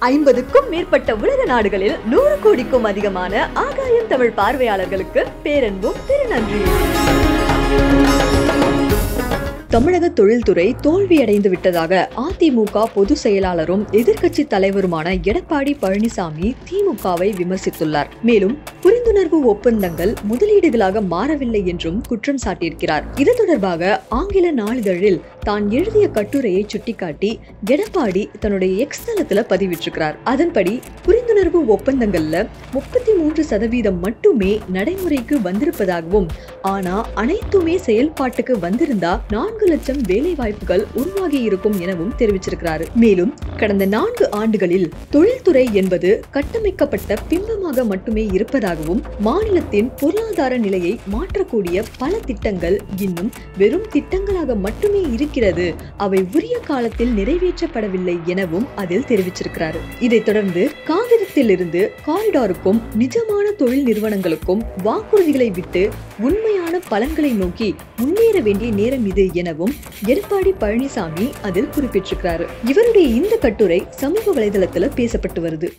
50க்கும் மேற்பட்ட உலக நாடுகளில் 100 கோடிக்கும் அதிகமான ஆகாயம் தமிழ் பார்வையாளர்களுக்கு பேரன்பும் திருநன்றி. தமிழக தொழில்துறை தோல்வியடைந்து விட்டதாக அதிமுக பொதுச் செயலாளரும் எதிர்க்கட்சி தலைவருமான எடப்பாடி பழனிசாமி திமுகவை விமர்சித்துள்ளார். மேலும் புரிந்துணர்வு ஒப்பந்தங்கள் முதலீடுகளாக மாறவில்லை என்றும் குற்றம் சாட்டியிருக்கிறார். இது தொடர்பாக ஆங்கில நாளிதழில் தான் எழுதிய கட்டுரையை சுட்டிக்காட்டி எடப்பாடி தன்னுடைய எக்ஸ் தளத்துல பதிவிட்டிருக்கிறார். அதன்படி புரிந்துணர்வு ஒப்பந்தங்கள்ல 33% மட்டுமே நடைமுறைக்கு வந்திருப்பதாகவும், ஆனா அனைத்துமே செயல்பாட்டுக்கு வந்திருந்தா 4 லட்சம் வேலை வாய்ப்புகள் உருவாகி இருக்கும் எனவும் தெரிவிச்சிருக்கிறார். மேலும் கடந்த 4 ஆண்டுகளில் தொழில்துறை என்பது கட்டமைக்கப்பட்ட பிம்பமாக மட்டுமே இருப்பதாகவும், மாநிலத்தின் பொருளாதார நிலையை மாற்றக்கூடிய பல திட்டங்கள் இன்னும் வெறும் திட்டங்களாக மட்டுமே இருக்கிறது, அவை உரிய காலத்தில் நிறைவேற்றப்படவில்லை எனவும் அதில் தெரிவிச்சிருக்கிறார். இதைத் தொடர்ந்து காகிதத்தில் இருந்து காரிடாருக்கும் நிஜமான தொழில் நிறுவனங்களுக்கும் வாக்குறுதிகளை விட்டு உண்மையான பலன்களை நோக்கி முன்னேற வேண்டிய நேரம் இது எனவும் எடப்பாடி பழனிசாமி அதில் குறிப்பிட்டிருக்கிறார். இவருடைய இந்த கட்டுரை சமூக வலைதளத்துல பேசப்பட்டு வருது.